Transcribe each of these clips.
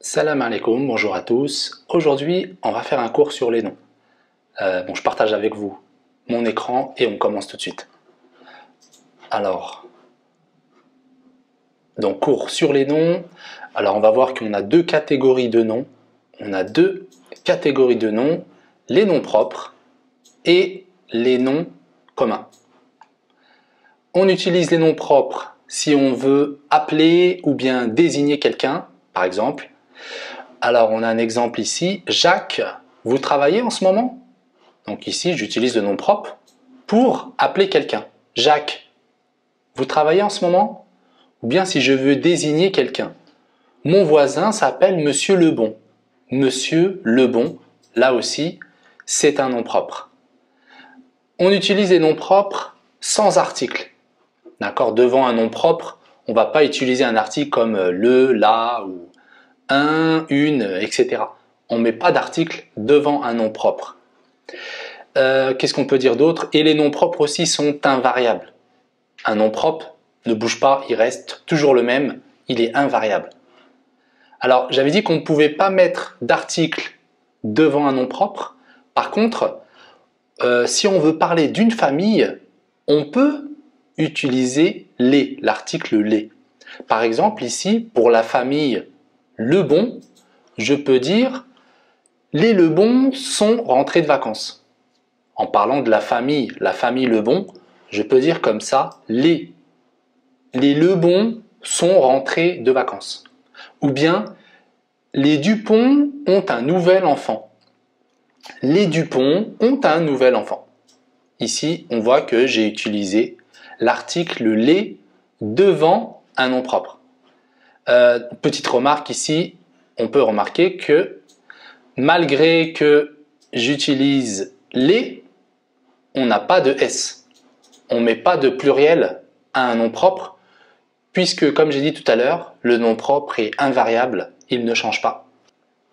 Salam alaikum, bonjour à tous. Aujourd'hui, on va faire un cours sur les noms. Je partage avec vous mon écran et on commence tout de suite. Alors, donc cours sur les noms. Alors, on va voir qu'on a deux catégories de noms. On a deux catégories de noms, les noms propres et les noms communs. On utilise les noms propres si on veut appeler ou bien désigner quelqu'un, par exemple. Alors, on a un exemple ici. Jacques, vous travaillez en ce moment? Donc ici, j'utilise le nom propre pour appeler quelqu'un. Jacques, vous travaillez en ce moment? Ou bien si je veux désigner quelqu'un. Mon voisin s'appelle Monsieur Lebon. Monsieur Lebon, là aussi, c'est un nom propre. On utilise les noms propres sans article. D'accord? Devant un nom propre, on ne va pas utiliser un article comme le, la ou un, une, etc. On ne met pas d'article devant un nom propre. Qu'est-ce qu'on peut dire d'autre? Et les noms propres aussi sont invariables. Un nom propre ne bouge pas, il reste toujours le même, il est invariable. Alors, j'avais dit qu'on ne pouvait pas mettre d'article devant un nom propre. Par contre, si on veut parler d'une famille, on peut utiliser les, l'article les. Par exemple, ici, pour la famille Lebon, je peux dire les Lebon sont rentrés de vacances. En parlant de la famille Lebon, je peux dire comme ça, les Lebon sont rentrés de vacances. Ou bien, les Dupont ont un nouvel enfant. Les Dupont ont un nouvel enfant. Ici, on voit que j'ai utilisé l'article les devant un nom propre. Petite remarque ici, on peut remarquer que malgré que j'utilise les, on n'a pas de S. On ne met pas de pluriel à un nom propre, puisque, comme j'ai dit tout à l'heure, le nom propre est invariable, il ne change pas.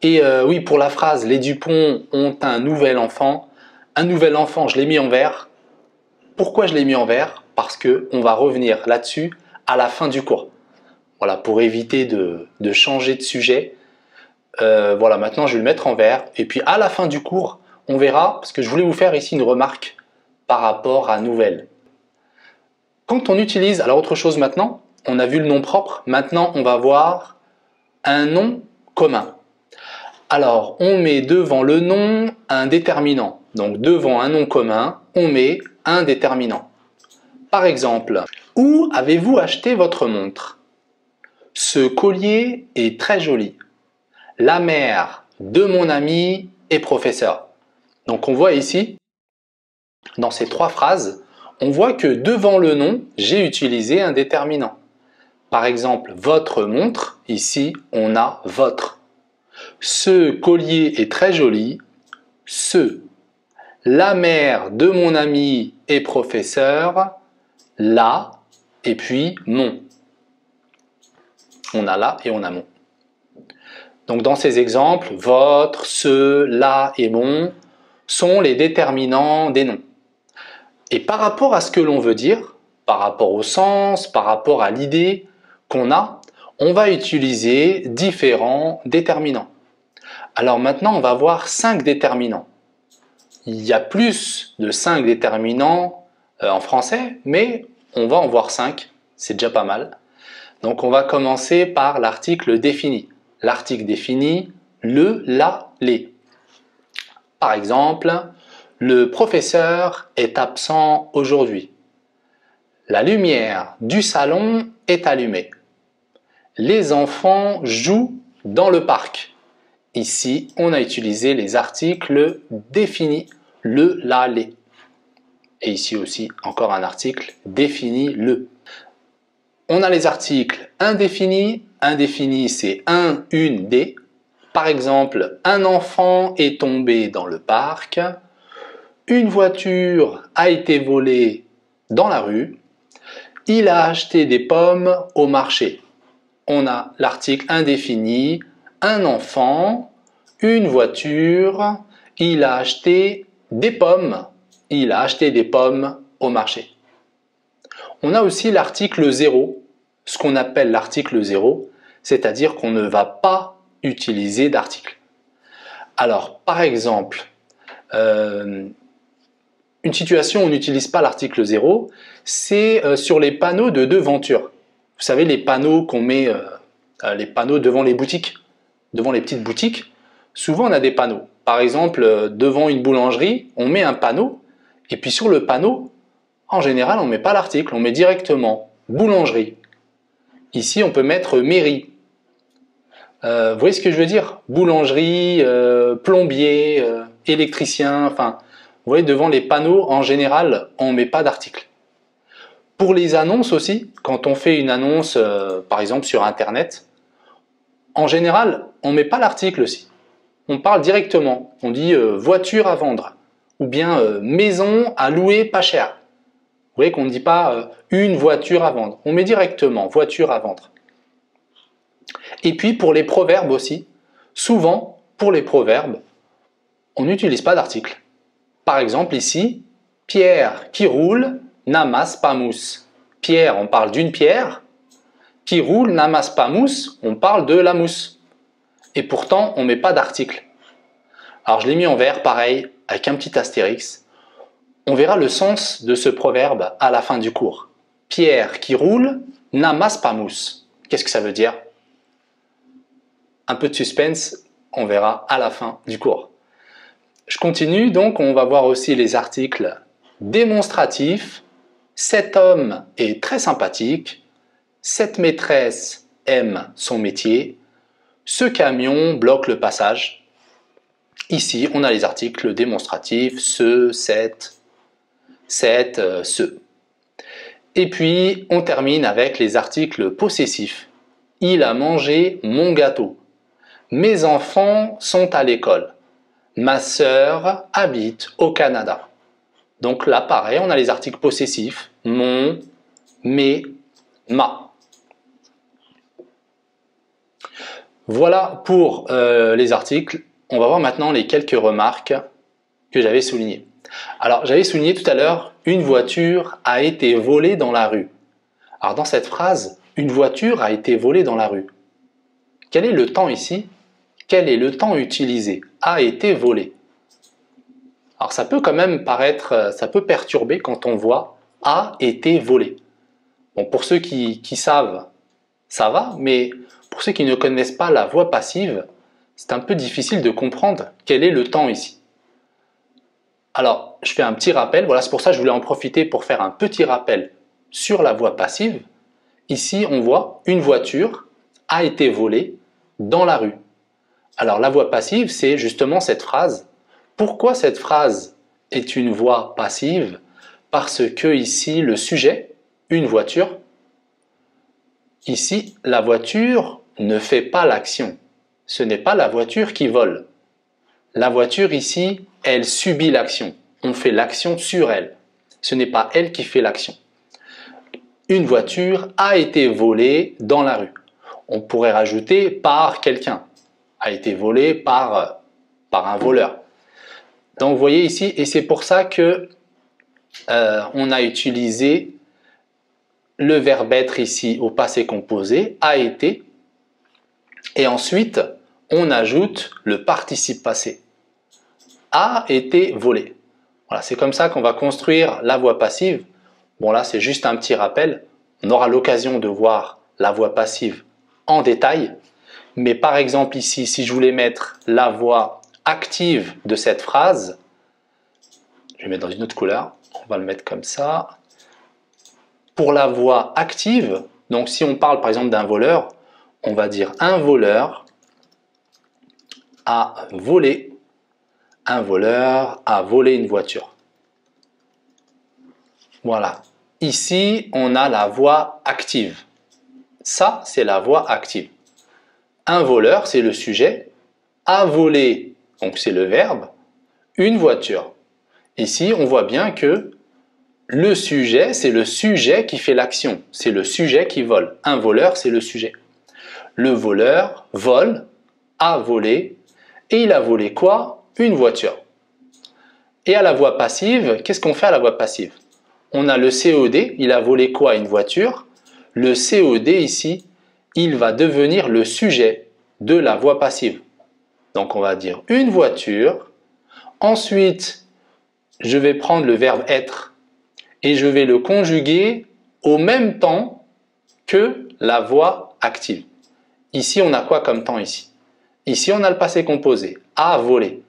Et oui, pour la phrase « Les Dupont ont un nouvel enfant », je l'ai mis en vert. Pourquoi je l'ai mis en vert? Parce qu'on va revenir là-dessus à la fin du cours. Voilà, pour éviter de changer de sujet. Voilà, maintenant je vais le mettre en vert. Et puis à la fin du cours, on verra, parce que je voulais vous faire ici une remarque par rapport à nouvelle. Quand on utilise, alors autre chose maintenant, on a vu le nom propre, maintenant on va voir un nom commun. Alors, on met devant le nom un déterminant. Donc, devant un nom commun, on met un déterminant. Par exemple, où avez-vous acheté votre montre? Ce collier est très joli. La mère de mon ami est professeur. Donc, on voit ici, dans ces trois phrases, on voit que devant le nom, j'ai utilisé un déterminant. Par exemple, votre montre, ici, on a votre. Ce collier est très joli. Ce. La mère de mon ami est professeur. La et puis mon. On a la et on a mon. Donc dans ces exemples, votre, ce, la et mon sont les déterminants des noms. Et par rapport à ce que l'on veut dire, par rapport au sens, par rapport à l'idée qu'on a, on va utiliser différents déterminants. Alors maintenant, on va voir 5 déterminants. Il y a plus de 5 déterminants en français, mais on va en voir 5, c'est déjà pas mal. Donc on va commencer par l'article défini. L'article défini, le, la, les. Par exemple, le professeur est absent aujourd'hui. La lumière du salon est allumée. Les enfants jouent dans le parc. Ici, on a utilisé les articles définis, le, la, les. Et ici aussi, encore un article défini, le. On a les articles indéfinis. Indéfinis, c'est un, une, des. Par exemple, un enfant est tombé dans le parc. Une voiture a été volée dans la rue. Il a acheté des pommes au marché. On a l'article indéfini, un enfant, une voiture, il a acheté des pommes. Il a acheté des pommes au marché. On a aussi l'article 0, ce qu'on appelle l'article 0, c'est-à-dire qu'on ne va pas utiliser d'article. Alors, par exemple, une situation où on n'utilise pas l'article 0, c'est sur les panneaux de devanture. Vous savez, les panneaux qu'on met, les panneaux devant les boutiques, devant les petites boutiques, souvent on a des panneaux. Par exemple, devant une boulangerie, on met un panneau, et puis sur le panneau, en général, on ne met pas l'article, on met directement boulangerie. Ici, on peut mettre mairie. Vous voyez ce que je veux dire? Boulangerie, plombier, électricien, enfin, vous voyez, devant les panneaux, en général, on ne met pas d'article. Pour les annonces aussi, quand on fait une annonce, par exemple sur Internet, en général, on ne met pas l'article aussi. On parle directement, on dit voiture à vendre, ou bien maison à louer pas cher. Vous voyez qu'on ne dit pas une voiture à vendre, on met directement voiture à vendre. Et puis pour les proverbes aussi, souvent pour les proverbes, on n'utilise pas d'article. Par exemple ici, pierre qui roule n'amasse pas mousse. Pierre, on parle d'une pierre, qui roule n'amasse pas mousse, on parle de la mousse. Et pourtant, on ne met pas d'article. Alors je l'ai mis en vert, pareil, avec un petit astérix. On verra le sens de ce proverbe à la fin du cours. Pierre qui roule n'amasse pas mousse. Qu'est-ce que ça veut dire? Un peu de suspense, on verra à la fin du cours. Je continue, donc on va voir aussi les articles démonstratifs. Cet homme est très sympathique. Cette maîtresse aime son métier. Ce camion bloque le passage. Ici, on a les articles démonstratifs, ce, cette, ce. Et puis, on termine avec les articles possessifs. Il a mangé mon gâteau. Mes enfants sont à l'école. Ma sœur habite au Canada. Donc là, pareil, on a les articles possessifs. Mon, mes, ma. Voilà pour les articles. On va voir maintenant les quelques remarques que j'avais soulignées. Alors, j'avais souligné tout à l'heure, une voiture a été volée dans la rue. Alors, dans cette phrase, une voiture a été volée dans la rue. Quel est le temps ici? Quel est le temps utilisé? A été volé. Alors, ça peut quand même paraître, ça peut perturber quand on voit a été volé. Bon, pour ceux qui savent, ça va, mais pour ceux qui ne connaissent pas la voix passive, c'est un peu difficile de comprendre quel est le temps ici. Alors, je fais un petit rappel, voilà, c'est pour ça que je voulais en profiter pour faire un petit rappel sur la voix passive. Ici, on voit une voiture a été volée dans la rue. Alors, la voix passive, c'est justement cette phrase. Pourquoi cette phrase est une voix passive? Parce que ici, le sujet, une voiture, ici, la voiture ne fait pas l'action. Ce n'est pas la voiture qui vole. La voiture ici, elle subit l'action. On fait l'action sur elle. Ce n'est pas elle qui fait l'action. Une voiture a été volée dans la rue. On pourrait rajouter par quelqu'un. A été volée par un voleur. Donc vous voyez ici, et c'est pour ça que on a utilisé le verbe être ici au passé composé, a été, et ensuite on ajoute le participe passé. A été volé. Voilà, c'est comme ça qu'on va construire la voix passive. Bon là, c'est juste un petit rappel. On aura l'occasion de voir la voix passive en détail. Mais par exemple ici, si je voulais mettre la voix active de cette phrase, je vais mettre dans une autre couleur. On va le mettre comme ça. Pour la voix active, donc si on parle par exemple d'un voleur, on va dire un voleur a volé. Un voleur a volé une voiture. Voilà. Ici, on a la voix active. Ça, c'est la voix active. Un voleur, c'est le sujet. A volé, donc c'est le verbe. Une voiture. Ici, on voit bien que le sujet, c'est le sujet qui fait l'action. C'est le sujet qui vole. Un voleur, c'est le sujet. Le voleur vole, a volé, et il a volé quoi? Une voiture. Et à la voix passive, qu'est-ce qu'on fait à la voix passive? On a le COD, il a volé quoi? Une voiture. Le COD ici, il va devenir le sujet. de la voix passive. Donc on va dire une voiture. Ensuite, je vais prendre le verbe être et je vais le conjuguer au même temps que la voix active. Ici, on a quoi comme temps ici? Ici, on a le passé composé, a volé.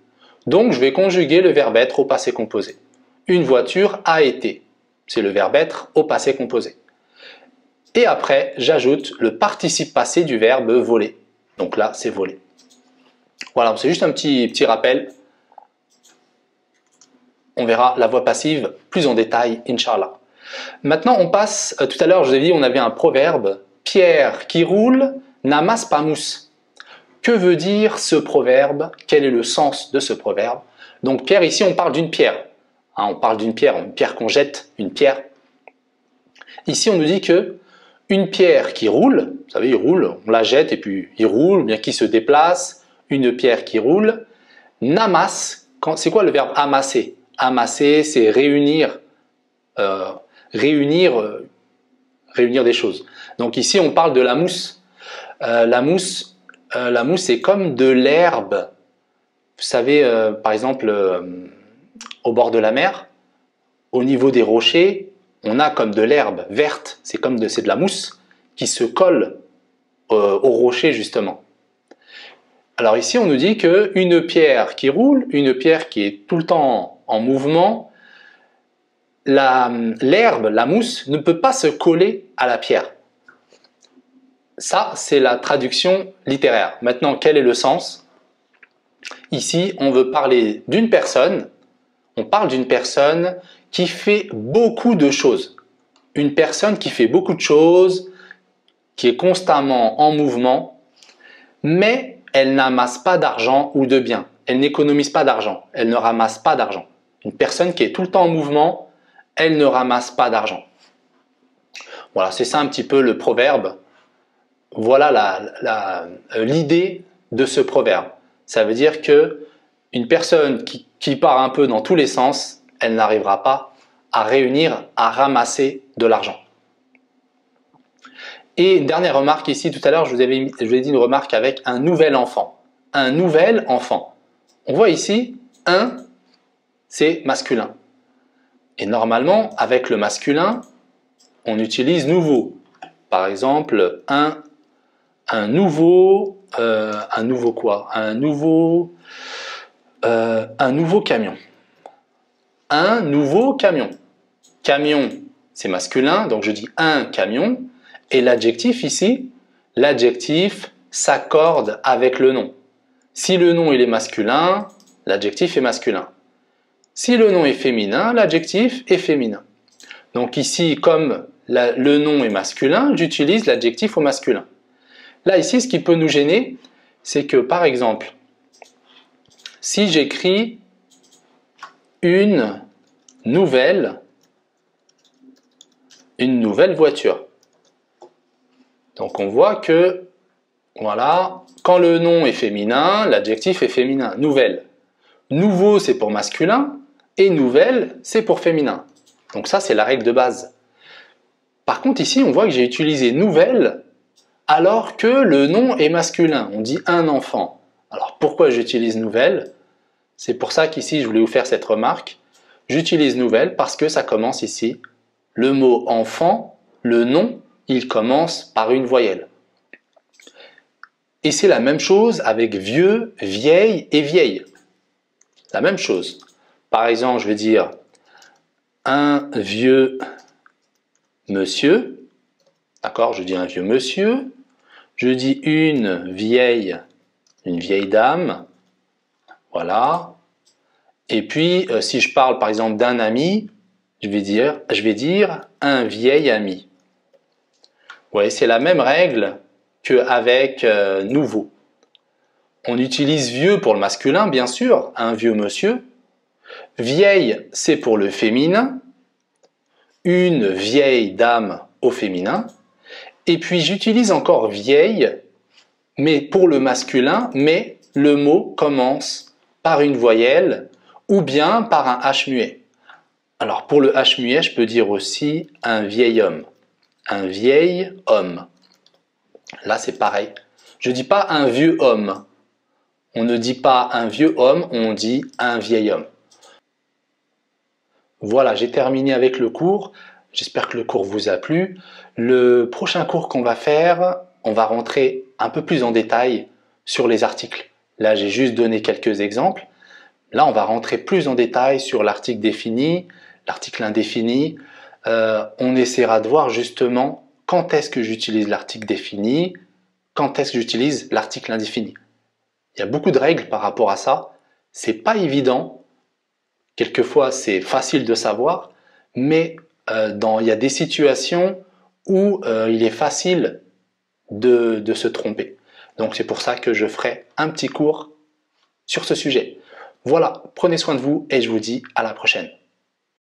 Donc, je vais conjuguer le verbe être au passé composé. Une voiture a été. C'est le verbe être au passé composé. Et après, j'ajoute le participe passé du verbe voler. Donc là, c'est voler. Voilà, c'est juste un petit rappel. On verra la voix passive plus en détail, Inch'Allah. Maintenant, on passe, tout à l'heure, je vous ai dit, on avait un proverbe. Pierre qui roule n'amasse pas mousse. Que veut dire ce proverbe? Quel est le sens de ce proverbe? Donc pierre, ici on parle d'une pierre. Hein, on parle d'une pierre qu'on jette, une pierre. Ici on nous dit que une pierre qui roule, vous savez, il roule, on la jette et puis il roule, ou bien qui se déplace, une pierre qui roule, n'amasse, c'est quoi le verbe amasser? Amasser, c'est réunir, réunir des choses. Donc ici on parle de la mousse. La mousse, c'est comme de l'herbe. Vous savez, par exemple, au bord de la mer, au niveau des rochers, on a comme de l'herbe verte. C'est de la mousse qui se colle au rocher justement. Alors ici, on nous dit qu'une pierre qui roule, une pierre qui est tout le temps en mouvement, l'herbe, la mousse, ne peut pas se coller à la pierre. Ça, c'est la traduction littéraire. Maintenant, quel est le sens? Ici, on veut parler d'une personne. On parle d'une personne qui fait beaucoup de choses. Une personne qui fait beaucoup de choses, qui est constamment en mouvement, mais elle n'amasse pas d'argent ou de biens. Elle n'économise pas d'argent. Elle ne ramasse pas d'argent. Une personne qui est tout le temps en mouvement, elle ne ramasse pas d'argent. Voilà, c'est ça un petit peu le proverbe. Voilà l'idée de ce proverbe. Ça veut dire que une personne qui part un peu dans tous les sens, elle n'arrivera pas à réunir, à ramasser de l'argent. Et dernière remarque ici, tout à l'heure, je vous ai dit une remarque avec un nouvel enfant. Un nouvel enfant. On voit ici, un, c'est masculin. Et normalement, avec le masculin, on utilise nouveau. Par exemple, un nouveau quoi? Un nouveau camion. Un nouveau camion. Camion, c'est masculin, donc je dis un camion. Et l'adjectif ici, l'adjectif s'accorde avec le nom. Si le nom il est masculin, l'adjectif est masculin. Si le nom est féminin, l'adjectif est féminin. Donc ici, comme le nom est masculin, j'utilise l'adjectif au masculin. Là, ici, ce qui peut nous gêner, c'est que, par exemple, si j'écris une nouvelle voiture. Donc, on voit que, voilà, quand le nom est féminin, l'adjectif est féminin. Nouvelle. Nouveau, c'est pour masculin, et nouvelle, c'est pour féminin. Donc ça, c'est la règle de base. Par contre, ici, on voit que j'ai utilisé nouvelle alors que le nom est masculin. On dit un enfant. Alors pourquoi j'utilise nouvelle? C'est pour ça qu'ici, je voulais vous faire cette remarque. J'utilise nouvelle parce que ça commence ici. Le mot enfant, le nom, il commence par une voyelle. Et c'est la même chose avec vieux, vieille et vieille. La même chose. Par exemple, je vais dire un vieux monsieur. D'accord, je dis un vieux monsieur. Je dis une vieille dame. Voilà. Et puis, si je parle par exemple d'un ami, je vais dire un vieil ami. Vous voyez, c'est la même règle qu'avec nouveau. On utilise vieux pour le masculin, bien sûr, un vieux monsieur. Vieille, c'est pour le féminin. Une vieille dame au féminin. Et puis j'utilise encore vieille, mais pour le masculin, mais le mot commence par une voyelle ou bien par un H muet. Alors pour le H muet, je peux dire aussi un vieil homme. Un vieil homme. Là c'est pareil. Je ne dis pas un vieux homme. On ne dit pas un vieux homme, on dit un vieil homme. Voilà, j'ai terminé avec le cours. J'espère que le cours vous a plu. Le prochain cours qu'on va faire, on va rentrer un peu plus en détail sur les articles. Là, j'ai juste donné quelques exemples. Là, on va rentrer plus en détail sur l'article défini, l'article indéfini. On essaiera de voir justement quand est-ce que j'utilise l'article défini, quand est-ce que j'utilise l'article indéfini. Il y a beaucoup de règles par rapport à ça. C'est pas évident. Quelquefois, c'est facile de savoir, mais il y a des situations où il est facile de se tromper. Donc, c'est pour ça que je ferai un petit cours sur ce sujet. Voilà, prenez soin de vous et je vous dis à la prochaine.